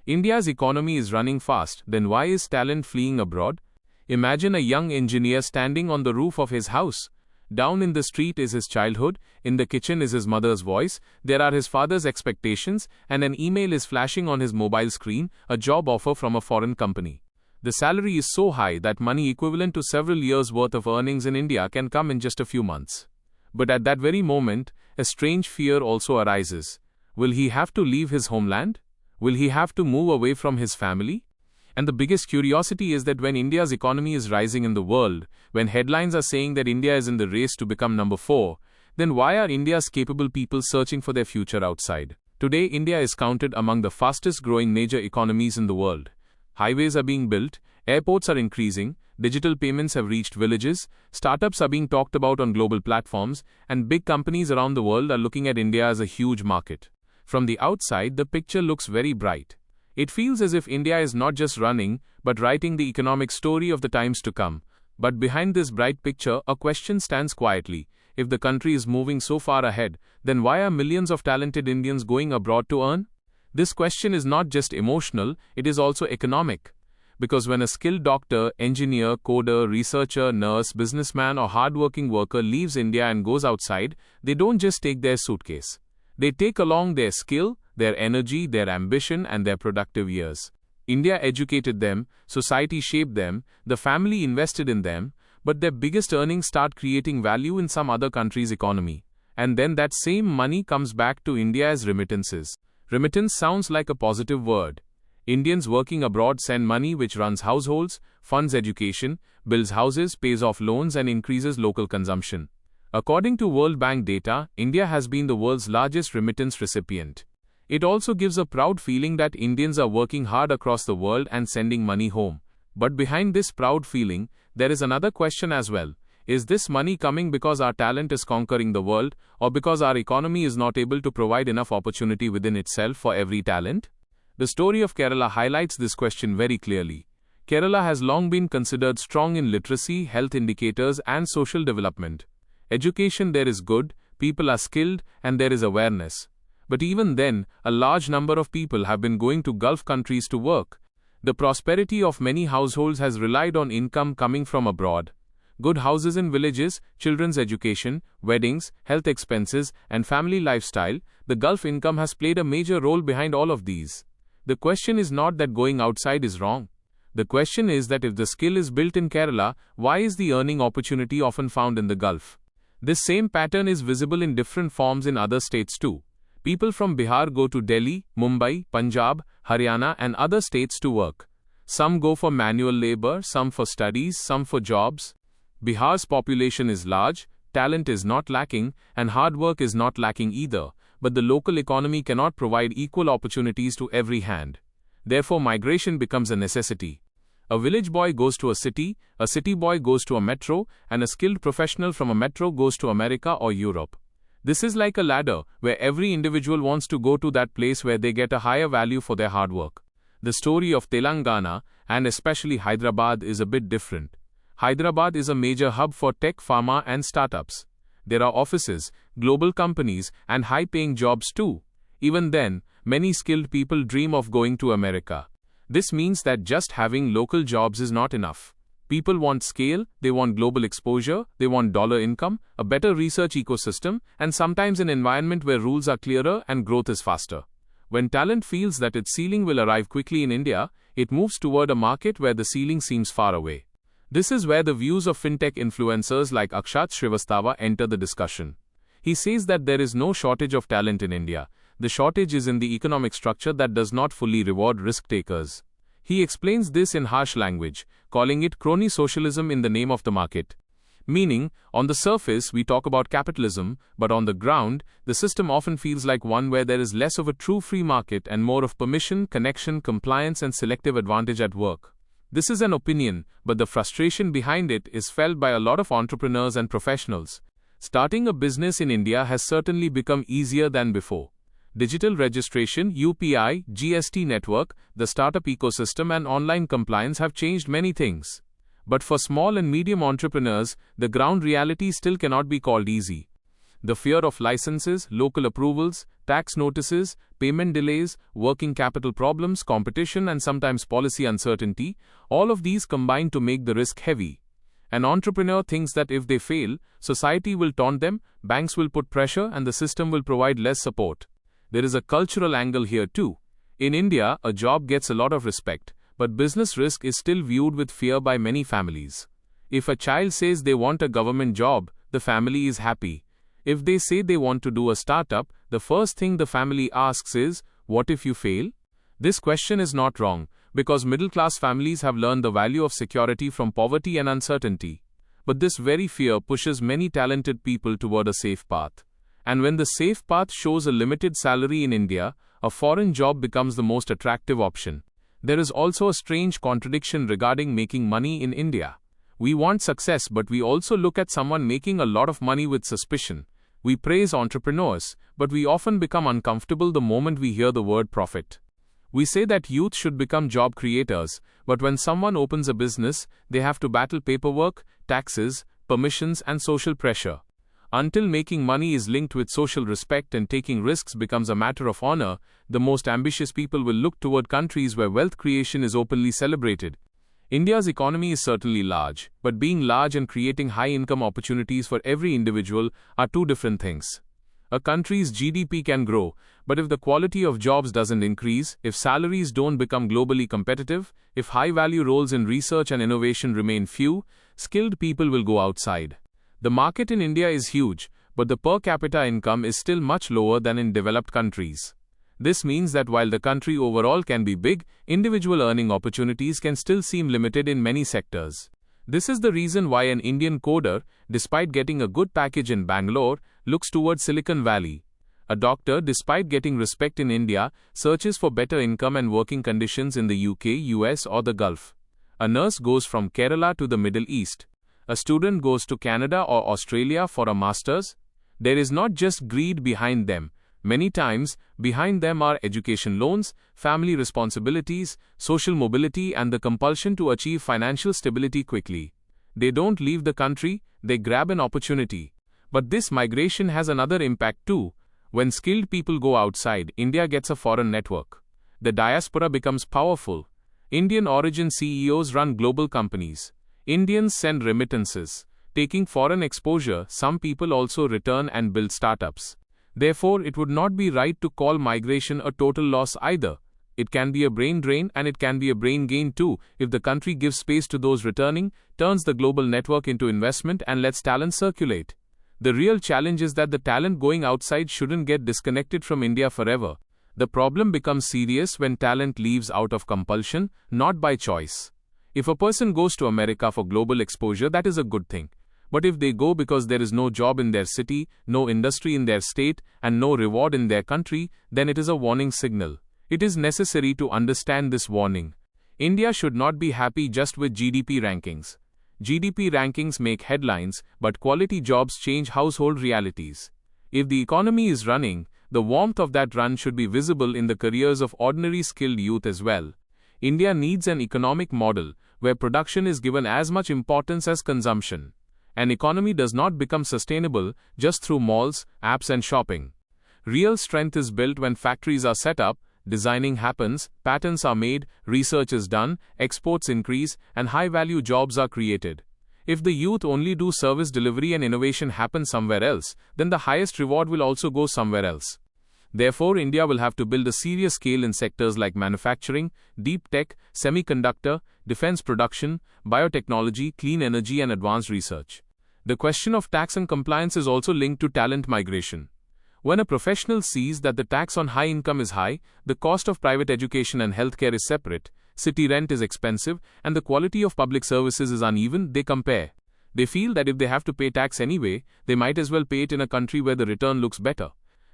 India's economy is running fast, then why is talent fleeing abroad? Imagine a young engineer standing on the roof of his house. Down in the street is his childhood, in the kitchen is his mother's voice, there are his father's expectations, and an email is flashing on his mobile screen, a job offer from a foreign company. The salary is so high that money equivalent to several years' worth of earnings in India can come in just a few months. But at that very moment, a strange fear also arises. Will he have to leave his homeland? Will he have to move away from his family? And the biggest curiosity is that when India's economy is rising in the world, when headlines are saying that India is in the race to become number 4, then why are India's capable people searching for their future outside? Today, India is counted among the fastest growing major economies in the world. Highways are being built, airports are increasing, digital payments have reached villages, startups are being talked about on global platforms, and big companies around the world are looking at India as a huge market. From the outside, the picture looks very bright. It feels as if India is not just running, but writing the economic story of the times to come. But behind this bright picture, a question stands quietly. If the country is moving so far ahead, then why are millions of talented Indians going abroad to earn? This question is not just emotional, it is also economic. Because when a skilled doctor, engineer, coder, researcher, nurse, businessman or hardworking worker leaves India and goes outside, they don't just take their suitcase. They take along their skill, their energy, their ambition, and their productive years. India educated them, society shaped them, the family invested in them, but their biggest earnings start creating value in some other country's economy. And then that same money comes back to India as remittances. Remittance sounds like a positive word. Indians working abroad send money which runs households, funds education, builds houses, pays off loans, and increases local consumption. According to World Bank data, India has been the world's largest remittance recipient. It also gives a proud feeling that Indians are working hard across the world and sending money home. But behind this proud feeling, there is another question as well. Is this money coming because our talent is conquering the world, or because our economy is not able to provide enough opportunity within itself for every talent? The story of Kerala highlights this question very clearly. Kerala has long been considered strong in literacy, health indicators, and social development. Education there is good, people are skilled, and there is awareness. But even then, a large number of people have been going to Gulf countries to work. The prosperity of many households has relied on income coming from abroad. Good houses in villages, children's education, weddings, health expenses, and family lifestyle, the Gulf income has played a major role behind all of these. The question is not that going outside is wrong. The question is that if the skill is built in Kerala, why is the earning opportunity often found in the Gulf? This same pattern is visible in different forms in other states too. People from Bihar go to Delhi, Mumbai, Punjab, Haryana, and other states to work. Some go for manual labor, some for studies, some for jobs. Bihar's population is large, talent is not lacking, and hard work is not lacking either, but the local economy cannot provide equal opportunities to every hand. Therefore, migration becomes a necessity. A village boy goes to a city boy goes to a metro, and a skilled professional from a metro goes to America or Europe. This is like a ladder, where every individual wants to go to that place where they get a higher value for their hard work. The story of Telangana, and especially Hyderabad, is a bit different. Hyderabad is a major hub for tech, pharma, and startups. There are offices, global companies, and high-paying jobs too. Even then, many skilled people dream of going to America. This means that just having local jobs is not enough. People want scale, they want global exposure, they want dollar income, a better research ecosystem, and sometimes an environment where rules are clearer and growth is faster. When talent feels that its ceiling will arrive quickly in India, it moves toward a market where the ceiling seems far away. This is where the views of fintech influencers like Akshat Shrivastava enter the discussion. He says that there is no shortage of talent in India. The shortage is in the economic structure that does not fully reward risk takers. He explains this in harsh language, calling it crony socialism in the name of the market. Meaning, on the surface we talk about capitalism, but on the ground, the system often feels like one where there is less of a true free market and more of permission, connection, compliance, and selective advantage at work. This is an opinion, but the frustration behind it is felt by a lot of entrepreneurs and professionals. Starting a business in India has certainly become easier than before. Digital registration, UPI, GST network, the startup ecosystem, and online compliance have changed many things. But for small and medium entrepreneurs, the ground reality still cannot be called easy. The fear of licenses, local approvals, tax notices, payment delays, working capital problems, competition, and sometimes policy uncertainty, all of these combine to make the risk heavy. An entrepreneur thinks that if they fail, society will taunt them, banks will put pressure, and the system will provide less support. There is a cultural angle here too. In India, a job gets a lot of respect, but business risk is still viewed with fear by many families. If a child says they want a government job, the family is happy. If they say they want to do a startup, the first thing the family asks is, what if you fail? This question is not wrong, because middle-class families have learned the value of security from poverty and uncertainty. But this very fear pushes many talented people toward a safe path. And when the safe path shows a limited salary in India, a foreign job becomes the most attractive option. There is also a strange contradiction regarding making money in India. We want success, but we also look at someone making a lot of money with suspicion. We praise entrepreneurs, but we often become uncomfortable the moment we hear the word profit. We say that youth should become job creators, but when someone opens a business, they have to battle paperwork, taxes, permissions, and social pressure. Until making money is linked with social respect and taking risks becomes a matter of honor, the most ambitious people will look toward countries where wealth creation is openly celebrated. India's economy is certainly large, but being large and creating high-income opportunities for every individual are two different things. A country's GDP can grow, but if the quality of jobs doesn't increase, if salaries don't become globally competitive, if high-value roles in research and innovation remain few, skilled people will go outside. The market in India is huge, but the per capita income is still much lower than in developed countries. This means that while the country overall can be big, individual earning opportunities can still seem limited in many sectors. This is the reason why an Indian coder, despite getting a good package in Bangalore, looks towards Silicon Valley. A doctor, despite getting respect in India, searches for better income and working conditions in the UK, US, or the Gulf. A nurse goes from Kerala to the Middle East. A student goes to Canada or Australia for a master's. There is not just greed behind them. Many times, behind them are education loans, family responsibilities, social mobility, and the compulsion to achieve financial stability quickly. They don't leave the country, they grab an opportunity. But this migration has another impact too. When skilled people go outside, India gets a foreign network. The diaspora becomes powerful. Indian origin CEOs run global companies. Indians send remittances. Taking foreign exposure, some people also return and build startups. Therefore, it would not be right to call migration a total loss either. It can be a brain drain and it can be a brain gain too, if the country gives space to those returning, turns the global network into investment and lets talent circulate. The real challenge is that the talent going outside shouldn't get disconnected from India forever. The problem becomes serious when talent leaves out of compulsion, not by choice. If a person goes to America for global exposure, that is a good thing. But if they go because there is no job in their city, no industry in their state, and no reward in their country, then it is a warning signal. It is necessary to understand this warning. India should not be happy just with GDP rankings. GDP rankings make headlines, but quality jobs change household realities. If the economy is running, the warmth of that run should be visible in the careers of ordinary skilled youth as well. India needs an economic model where production is given as much importance as consumption. An economy does not become sustainable just through malls, apps, and shopping. Real strength is built when factories are set up, designing happens, patents are made, research is done, exports increase, and high-value jobs are created. If the youth only do service delivery and innovation happen somewhere else, then the highest reward will also go somewhere else. Therefore, India will have to build a serious scale in sectors like manufacturing, deep tech, semiconductor, defense production, biotechnology, clean energy, and advanced research. The question of tax and compliance is also linked to talent migration. When a professional sees that the tax on high income is high, the cost of private education and healthcare is separate, city rent is expensive, and the quality of public services is uneven, they compare. They feel that if they have to pay tax anyway, they might as well pay it in a country where the return looks better.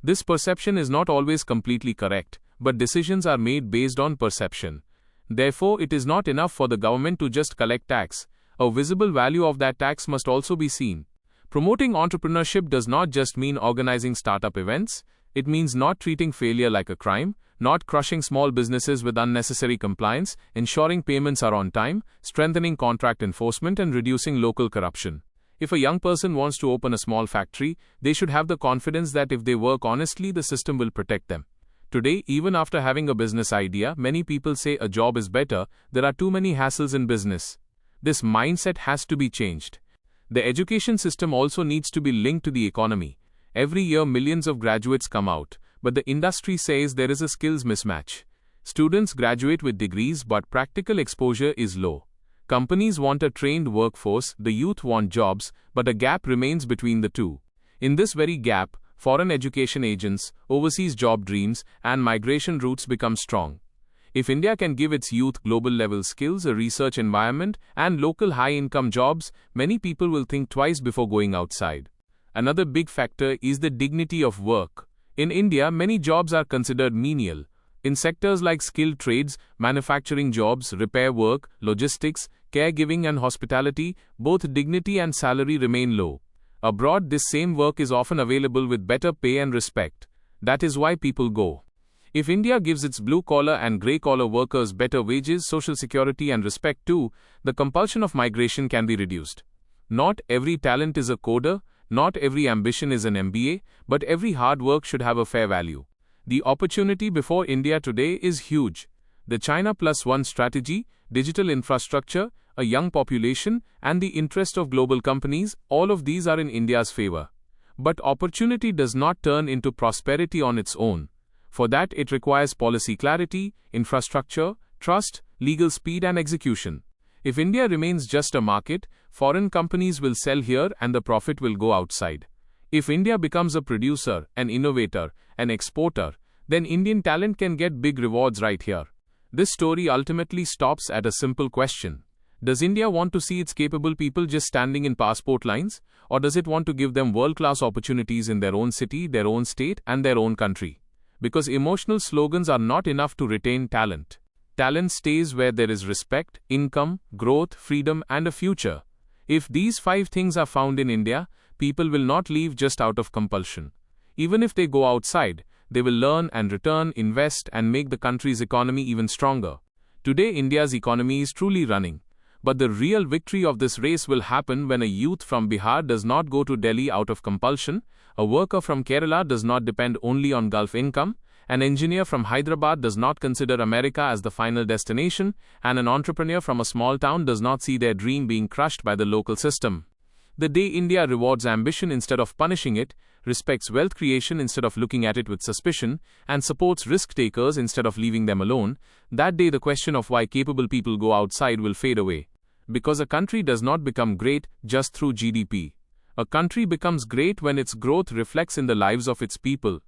This perception is not always completely correct, but decisions are made based on perception. Therefore, it is not enough for the government to just collect tax. A visible value of that tax must also be seen. Promoting entrepreneurship does not just mean organizing startup events. It means not treating failure like a crime, not crushing small businesses with unnecessary compliance, ensuring payments are on time, strengthening contract enforcement, and reducing local corruption. If a young person wants to open a small factory, they should have the confidence that if they work honestly, the system will protect them. Today, even after having a business idea, many people say a job is better, there are too many hassles in business. This mindset has to be changed. The education system also needs to be linked to the economy. Every year, millions of graduates come out, but the industry says there is a skills mismatch. Students graduate with degrees, but practical exposure is low. Companies want a trained workforce, the youth want jobs, but a gap remains between the two. In this very gap, foreign education agents, overseas job dreams, and migration routes become strong. If India can give its youth global-level skills, a research environment, and local high-income jobs, many people will think twice before going outside. Another big factor is the dignity of work. In India, many jobs are considered menial. In sectors like skilled trades, manufacturing jobs, repair work, logistics, caregiving and hospitality, both dignity and salary remain low. Abroad, this same work is often available with better pay and respect. That is why people go. If India gives its blue-collar and grey-collar workers better wages, social security and respect too, the compulsion of migration can be reduced. Not every talent is a coder, not every ambition is an MBA, but every hard work should have a fair value. The opportunity before India today is huge. The China Plus One strategy, digital infrastructure, a young population, and the interest of global companies, all of these are in India's favor. But opportunity does not turn into prosperity on its own. For that, it requires policy clarity, infrastructure, trust, legal speed and execution. If India remains just a market, foreign companies will sell here and the profit will go outside. If India becomes a producer, an innovator, an exporter, then Indian talent can get big rewards right here. This story ultimately stops at a simple question. Does India want to see its capable people just standing in passport lines? Or does it want to give them world-class opportunities in their own city, their own state, and their own country? Because emotional slogans are not enough to retain talent. Talent stays where there is respect, income, growth, freedom, and a future. If these 5 things are found in India, people will not leave just out of compulsion. Even if they go outside, they will learn and return, invest, and make the country's economy even stronger. Today, India's economy is truly running. But the real victory of this race will happen when a youth from Bihar does not go to Delhi out of compulsion, a worker from Kerala does not depend only on Gulf income, an engineer from Hyderabad does not consider America as the final destination, and an entrepreneur from a small town does not see their dream being crushed by the local system. The day India rewards ambition instead of punishing it, respects wealth creation instead of looking at it with suspicion, and supports risk-takers instead of leaving them alone, that day the question of why capable people go outside will fade away. Because a country does not become great just through GDP. A country becomes great when its growth reflects in the lives of its people.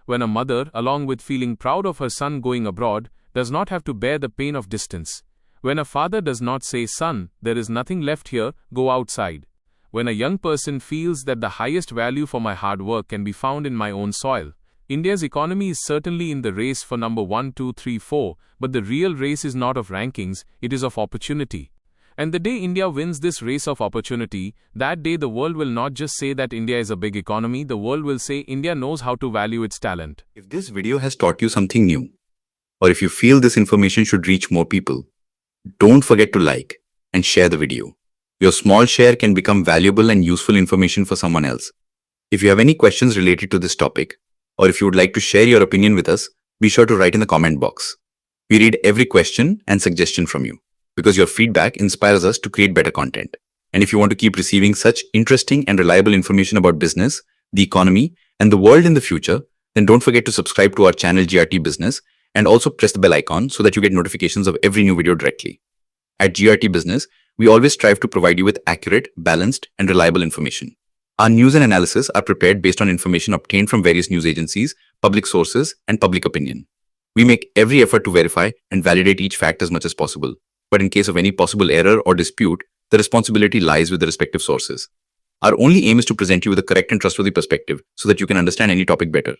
When a mother, along with feeling proud of her son going abroad, does not have to bear the pain of distance. When a father does not say, "Son, there is nothing left here, go outside." When a young person feels that the highest value for my hard work can be found in my own soil. India's economy is certainly in the race for number 1, 2, 3, 4, but the real race is not of rankings, it is of opportunity. And the day India wins this race of opportunity, that day the world will not just say that India is a big economy, the world will say India knows how to value its talent. If this video has taught you something new, or if you feel this information should reach more people, don't forget to like and share the video. Your small share can become valuable and useful information for someone else. If you have any questions related to this topic, or if you would like to share your opinion with us, be sure to write in the comment box. We read every question and suggestion from you, because your feedback inspires us to create better content. And if you want to keep receiving such interesting and reliable information about business, the economy, and the world in the future, then don't forget to subscribe to our channel GRT Business and also press the bell icon so that you get notifications of every new video directly. At GRT Business, we always strive to provide you with accurate, balanced, and reliable information. Our news and analysis are prepared based on information obtained from various news agencies, public sources, and public opinion. We make every effort to verify and validate each fact as much as possible. But in case of any possible error or dispute, the responsibility lies with the respective sources. Our only aim is to present you with a correct and trustworthy perspective so that you can understand any topic better.